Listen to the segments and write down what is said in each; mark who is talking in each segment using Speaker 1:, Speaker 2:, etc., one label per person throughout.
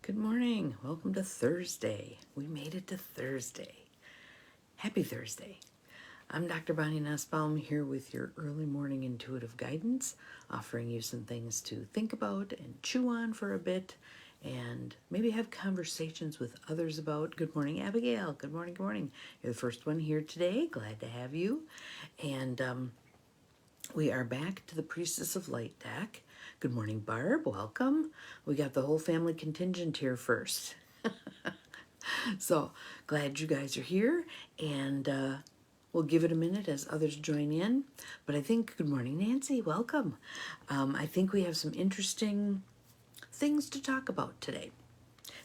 Speaker 1: Good morning. Welcome to Thursday. We made it to Thursday. Happy Thursday. I'm Dr. Bonnie Nussbaum here with your early morning intuitive guidance, offering you some things to think about and chew on for a bit and maybe have conversations with others about. Good morning, Abigail. Good morning, good morning. You're the first one here today. Glad to have you. And we are back to the Priestess of Light deck. Good morning, Barb. Welcome. We got the whole family contingent here first. So glad you guys are here, and we'll give it a minute as others join in. But I think, good morning, Nancy. Welcome. I think we have some interesting things to talk about today.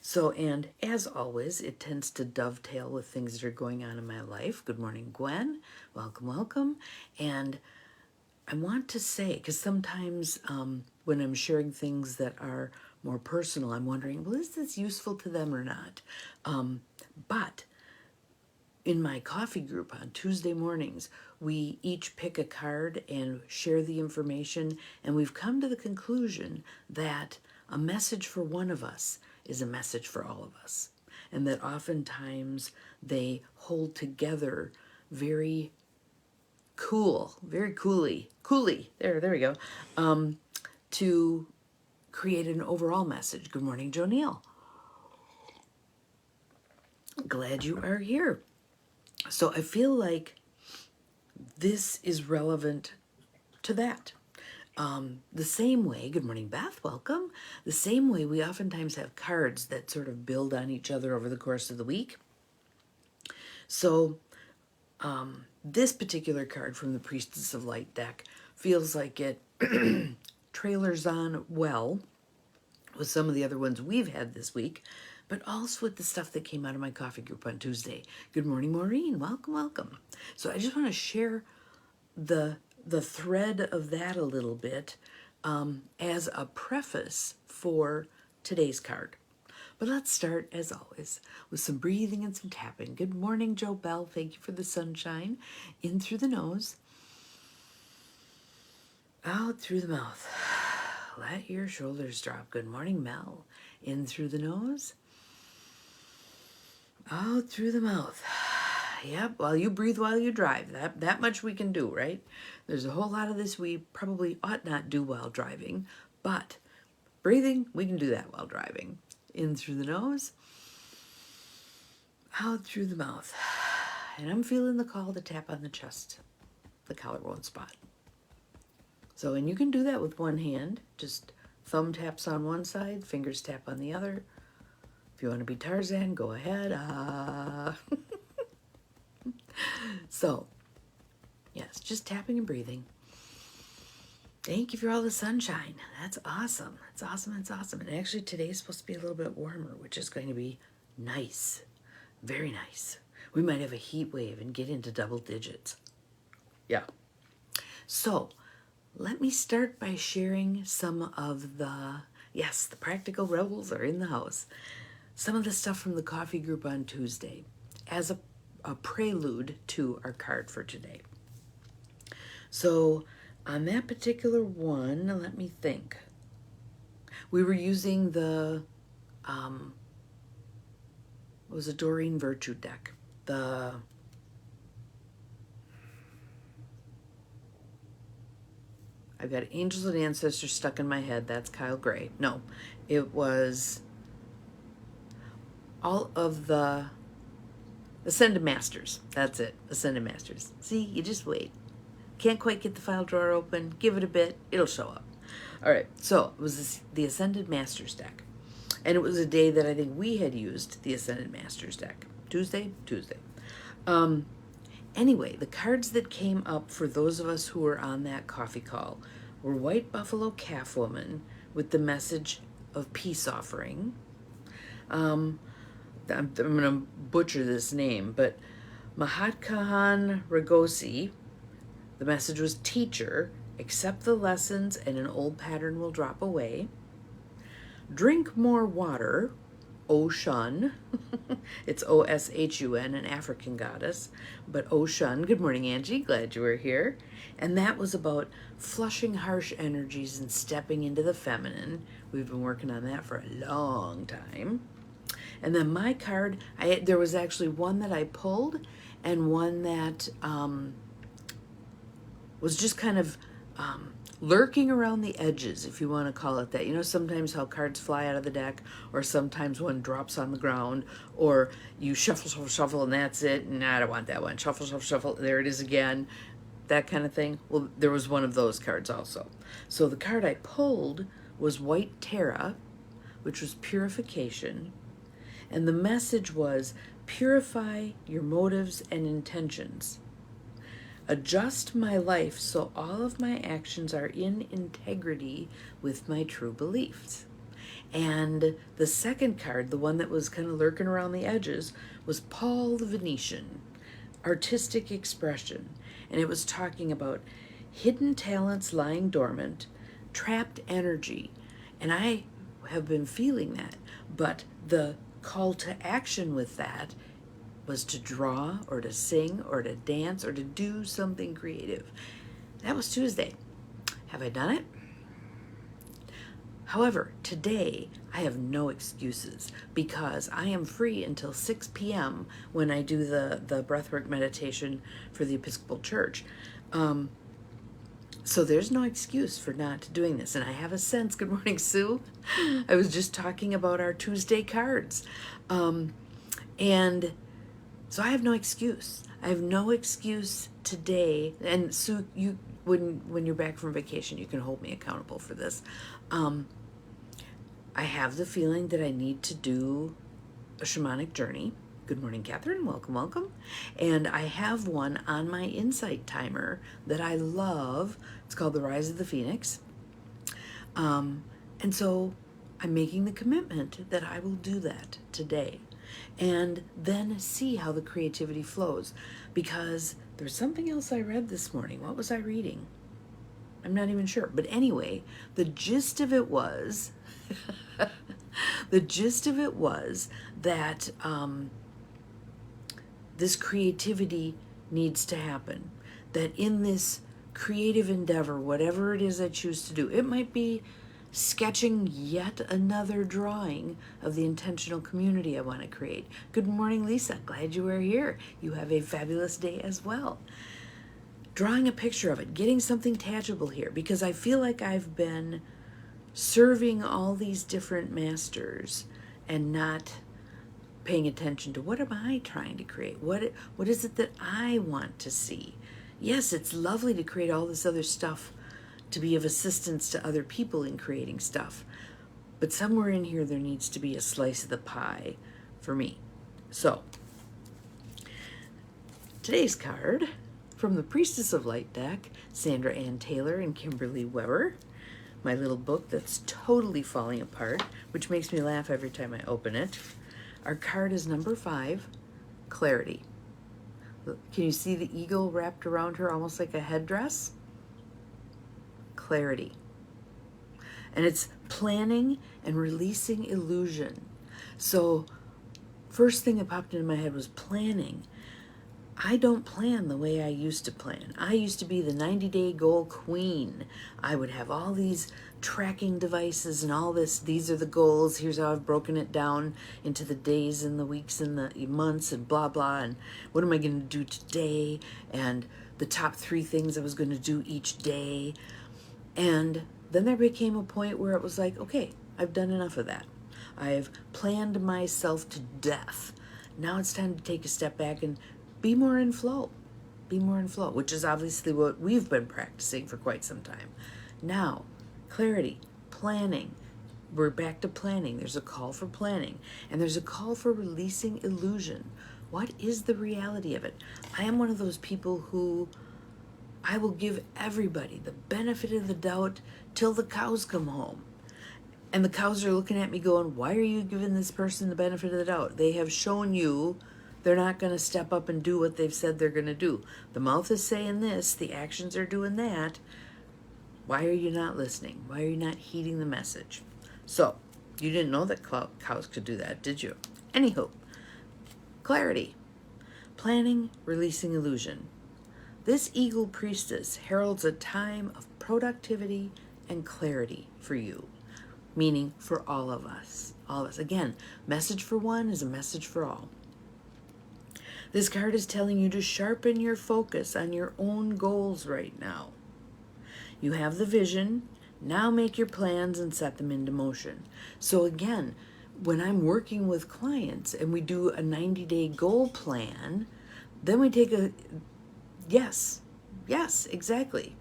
Speaker 1: So, and as always, it tends to dovetail with things that are going on in my life. Good morning, Gwen. Welcome, welcome. And I want to say, because sometimes when I'm sharing things that are more personal, I'm wondering, well, is this useful to them or not? But in my coffee group on Tuesday mornings, we each pick a card and share the information, and we've come to the conclusion that a message for one of us is a message for all of us, and that oftentimes they hold together very coolly, there we go, to create an overall message. Good morning, Jo Neal. Glad you are here. So I feel like this is relevant to that. The same way, good morning, Beth, welcome. The same way we oftentimes have cards that sort of build on each other over the course of the week. So this particular card from the Priestess of Light deck feels like it trailers on well with some of the other ones we've had this week, but also with the stuff that came out of my coffee group on Tuesday. Good morning, Maureen. Welcome, welcome. So I just want to share the thread of that a little bit as a preface for today's card. But let's start, as always, with some breathing and some tapping. Good morning, Joe Bell. Thank you for the sunshine. In through the nose, out through the mouth. Let your shoulders drop. Good morning, Mel. In through the nose, out through the mouth. Yep, while you breathe while you drive. That much we can do, right? There's a whole lot of this we probably ought not do while driving, but breathing, we can do that while driving. In through the nose, out through the mouth. And I'm feeling the call to tap on the chest, the collarbone spot. So, and you can do that with one hand. Just thumb taps on one side, fingers tap on the other. If you want to be Tarzan, go ahead. So, yes, just tapping and breathing. Thank you for all the sunshine. That's awesome. It's awesome. It's awesome. And actually today's supposed to be a little bit warmer, which is going to be nice. Very nice. We might have a heat wave and get into double digits. Yeah. So let me start by sharing some of the practical rebels are in the house. Some of the stuff from the coffee group on Tuesday as a prelude to our card for today. So on that particular one, let me think. We were using the, it was a Doreen Virtue deck. I've got Angels and Ancestors stuck in my head. That's Kyle Gray. No, it was all of the Ascended Masters. That's it, Ascended Masters. See, you just wait. Can't quite get the file drawer open. Give it a bit. It'll show up. All right. So it was the Ascended Masters deck. And it was a day that I think we had used the Ascended Masters deck. Tuesday. Anyway, the cards that came up for those of us who were on that coffee call were White Buffalo Calf Woman with the message of peace offering. I'm going to butcher this name, but Mahatkahan Ragosi. The message was teacher, accept the lessons and an old pattern will drop away. Drink more water. Oshun. It's Oshun, an African goddess. But Oshun, good morning, Angie. Glad you were here. And that was about flushing harsh energies and stepping into the feminine. We've been working on that for a long time. And then my card, there was actually one that I pulled and one that was just kind of lurking around the edges, if you want to call it that. You know, sometimes how cards fly out of the deck, or sometimes one drops on the ground, or you shuffle, shuffle, shuffle, and that's it, and I don't want that one. Shuffle, shuffle, shuffle, there it is again, that kind of thing. Well, there was one of those cards also. So the card I pulled was White Terra, which was purification, and the message was purify your motives and intentions. Adjust my life so all of my actions are in integrity with my true beliefs. And the second card, the one that was kind of lurking around the edges, was Paul the Venetian, artistic expression. And it was talking about hidden talents lying dormant, trapped energy. And I have been feeling that. But the call to action with that was to draw or to sing or to dance or to do something creative. That was Tuesday. Have I done it? However, today I have no excuses because I am free until 6 p.m. when I do the breathwork meditation for the Episcopal Church. So there's no excuse for not doing this. And I have a sense, good morning, Sue. I was just talking about our Tuesday cards. And so I have no excuse. I have no excuse today. And Sue, you when you're back from vacation, you can hold me accountable for this. I have the feeling that I need to do a shamanic journey. Good morning, Catherine. Welcome, welcome. And I have one on my insight timer that I love. It's called The Rise of the Phoenix. And so I'm making the commitment that I will do that today. And then see how the creativity flows. Because there's something else I read this morning. What was I reading? I'm not even sure. But anyway, the gist of it was, that this creativity needs to happen. That in this creative endeavor, whatever it is I choose to do, it might be sketching yet another drawing of the intentional community I want to create. Good morning, Lisa. Glad you are here. You have a fabulous day as well. Drawing a picture of it, getting something tangible here, because I feel like I've been serving all these different masters and not paying attention to what am I trying to create? What is it that I want to see? Yes, it's lovely to create all this other stuff to be of assistance to other people in creating stuff. But somewhere in here, there needs to be a slice of the pie for me. So, today's card from the Priestess of Light deck, Sandra Ann Taylor and Kimberly Weber. My little book that's totally falling apart, which makes me laugh every time I open it. Our card is number 5, Clarity. Can you see the eagle wrapped around her almost like a headdress? Clarity. And it's planning and releasing illusion. So first thing that popped into my head was planning. I don't plan the way I used to plan. I used to be the 90-day goal queen. I would have all these tracking devices and all this. These are the goals. Here's how I've broken it down into the days and the weeks and the months and blah, blah. And what am I going to do today? And the top 3 things I was going to do each day. And then there became a point where it was like, okay, I've done enough of that. I've planned myself to death. Now it's time to take a step back and be more in flow. Be more in flow, which is obviously what we've been practicing for quite some time. Now, clarity, planning. We're back to planning. There's a call for planning. And there's a call for releasing illusion. What is the reality of it? I am one of those people who I will give everybody the benefit of the doubt till the cows come home. And the cows are looking at me going, why are you giving this person the benefit of the doubt? They have shown you they're not going to step up and do what they've said they're going to do. The mouth is saying this, the actions are doing that. Why are you not listening? Why are you not heeding the message? So, You didn't know that cows could do that, did you? Anywho, clarity. Planning, releasing illusion. This eagle priestess heralds a time of productivity and clarity for you, meaning for all of us. All of us. Again, message for one is a message for all. This card is telling you to sharpen your focus on your own goals right now. You have the vision. Now make your plans and set them into motion. So again, when I'm working with clients and we do a 90-day goal plan, then we take a, yes, exactly.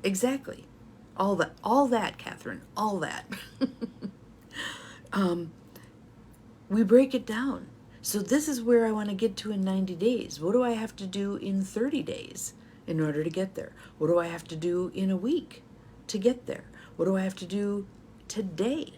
Speaker 1: Exactly. All that, Catherine, all that. We break it down. So this is where I want to get to in 90 days. What do I have to do in 30 days in order to get there? What do I have to do in a week to get there? What do I have to do today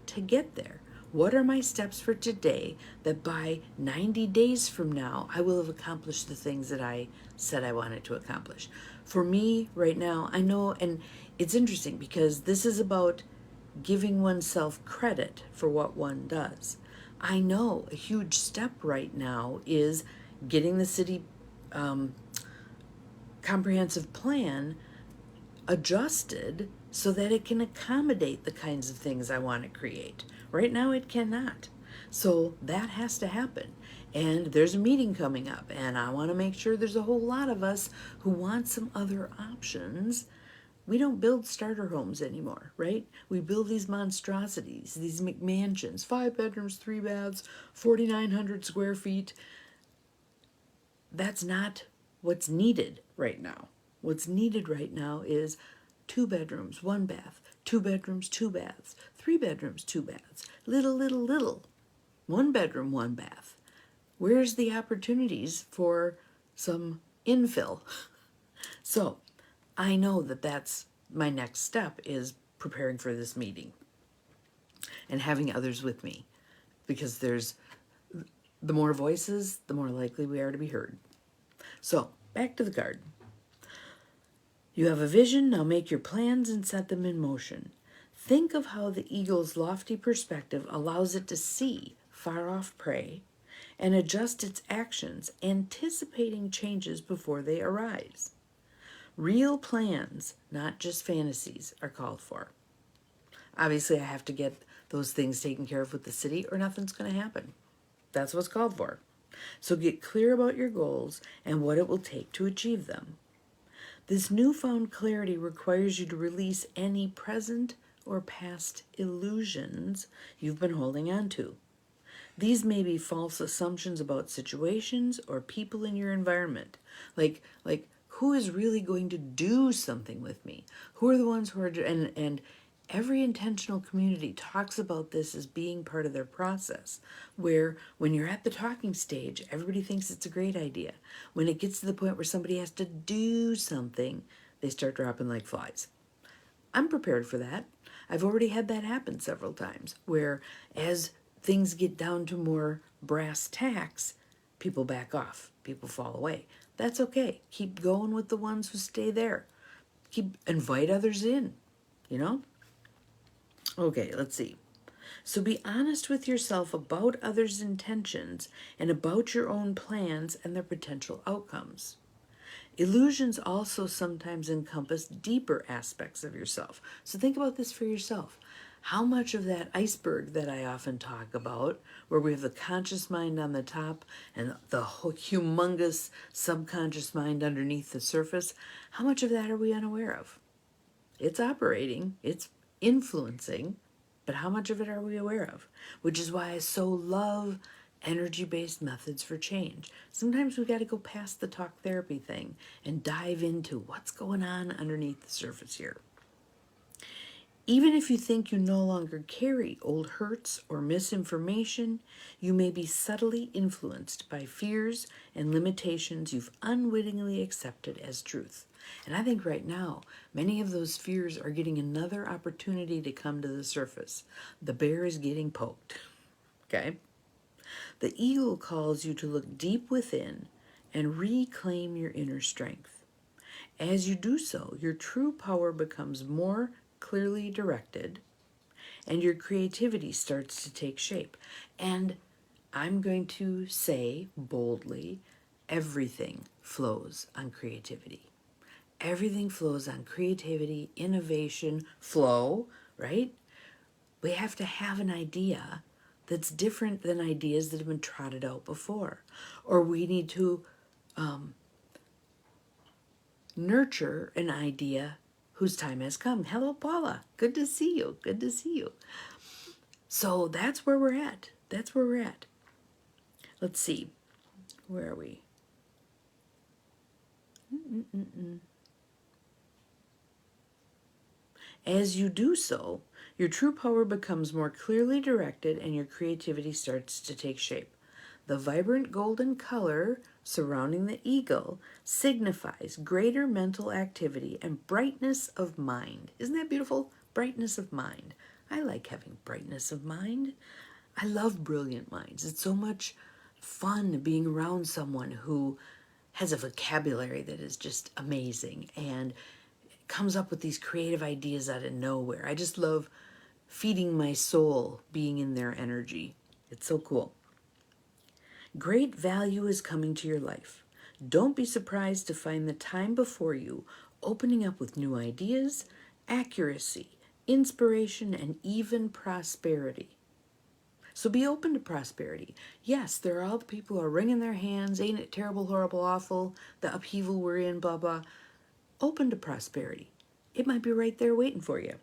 Speaker 1: to get there? What are my steps for today that by 90 days from now, I will have accomplished the things that I said I wanted to accomplish? For me right now, I know, and it's interesting because this is about giving oneself credit for what one does. I know a huge step right now is getting the city comprehensive plan adjusted so that it can accommodate the kinds of things I want to create. Right now it cannot. So that has to happen. And there's a meeting coming up, and I want to make sure there's a whole lot of us who want some other options. We don't build starter homes anymore, right? We build these monstrosities, these McMansions, 5 bedrooms, 3 baths, 4,900 square feet. That's not what's needed right now. What's needed right now is 2 bedrooms, 1 bath, 2 bedrooms, 2 baths, 3 bedrooms, 2 baths, little, 1 bedroom, 1 bath. Where's the opportunities for some infill? So I know that that's my next step, is preparing for this meeting and having others with me, because there's the more voices, the more likely we are to be heard. So back to the card. You have a vision, now make your plans and set them in motion. Think of how the eagle's lofty perspective allows it to see far off prey and adjust its actions, anticipating changes before they arise. Real plans, not just fantasies, are called for. Obviously, I have to get those things taken care of with the city or nothing's going to happen. That's what's called for. So get clear about your goals and what it will take to achieve them. This newfound clarity requires you to release any present or past illusions you've been holding on to. These may be false assumptions about situations or people in your environment. Like who is really going to do something with me? Who are the ones who are, and every intentional community talks about this as being part of their process, where when you're at the talking stage, everybody thinks it's a great idea. When it gets to the point where somebody has to do something, they start dropping like flies. I'm prepared for that. I've already had that happen several times, where as things get down to more brass tacks, people back off, people fall away. That's okay. Keep going with the ones who stay there. Invite others in, you know? Okay, let's see. So be honest with yourself about others' intentions and about your own plans and their potential outcomes. Illusions also sometimes encompass deeper aspects of yourself. So think about this for yourself. How much of that iceberg that I often talk about, where we have the conscious mind on the top and the humongous subconscious mind underneath the surface, how much of that are we unaware of? It's operating, it's influencing, but how much of it are we aware of? Which is why I so love energy-based methods for change. Sometimes we got to go past the talk therapy thing and dive into what's going on underneath the surface here. Even if you think you no longer carry old hurts or misinformation, you may be subtly influenced by fears and limitations you've unwittingly accepted as truth. And I think right now, many of those fears are getting another opportunity to come to the surface. The bear is getting poked. Okay? The eagle calls you to look deep within and reclaim your inner strength. As you do so, your true power becomes more clearly directed, and your creativity starts to take shape. And I'm going to say boldly, everything flows on creativity. Everything flows on creativity, innovation, flow, right? We have to have an idea that's different than ideas that have been trotted out before. Or we need to nurture an idea whose time has come. Hello, Paula. Good to see you. Good to see you. So that's where we're at. That's where we're at. Let's see. Where are we? As you do so, your true power becomes more clearly directed and your creativity starts to take shape. The vibrant golden color surrounding the eagle signifies greater mental activity and brightness of mind. Isn't that beautiful? Brightness of mind. I like having brightness of mind. I love brilliant minds. It's so much fun being around someone who has a vocabulary that is just amazing and comes up with these creative ideas out of nowhere. I just love feeding my soul, being in their energy. It's so cool. Great value is coming to your life. Don't be surprised to find the time before you opening up with new ideas, accuracy, inspiration, and even prosperity. So be open to prosperity. Yes, there are all the people who are wringing their hands, ain't it terrible, horrible, awful, the upheaval we're in, blah, blah. Open to prosperity. It might be right there waiting for you.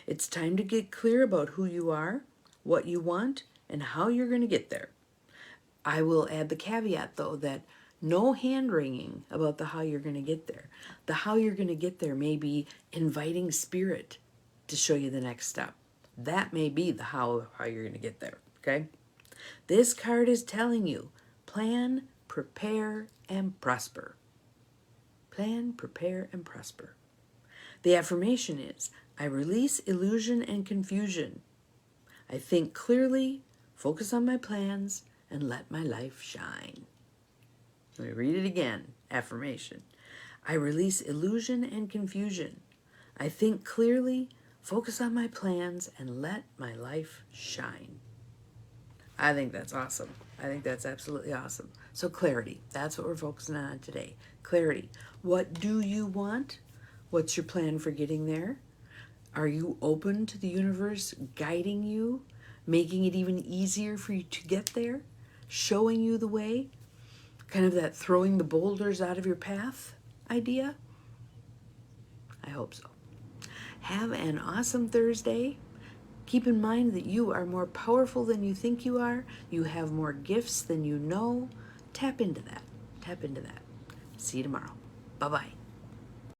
Speaker 1: It's time to get clear about who you are, what you want, and how you're going to get there. I will add the caveat, though, that no hand-wringing about the how you're going to get there. The how you're going to get there may be inviting spirit to show you the next step. That may be the how you're going to get there, okay? This card is telling you, plan, prepare, and prosper. Plan, prepare, and prosper. The affirmation is, I release illusion and confusion. I think clearly, focus on my plans, and let my life shine. Let me read it again. Affirmation. I release illusion and confusion. I think clearly, focus on my plans, and let my life shine. I think that's awesome. I think that's absolutely awesome. So clarity, that's what we're focusing on today. Clarity. What do you want? What's your plan for getting there? Are you open to the universe guiding you, making it even easier for you to get there, showing you the way? Kind of that throwing the boulders out of your path idea? I hope so. Have an awesome Thursday. Keep in mind that you are more powerful than you think you are. You have more gifts than you know. Tap into that. Tap into that. See you tomorrow. Bye-bye.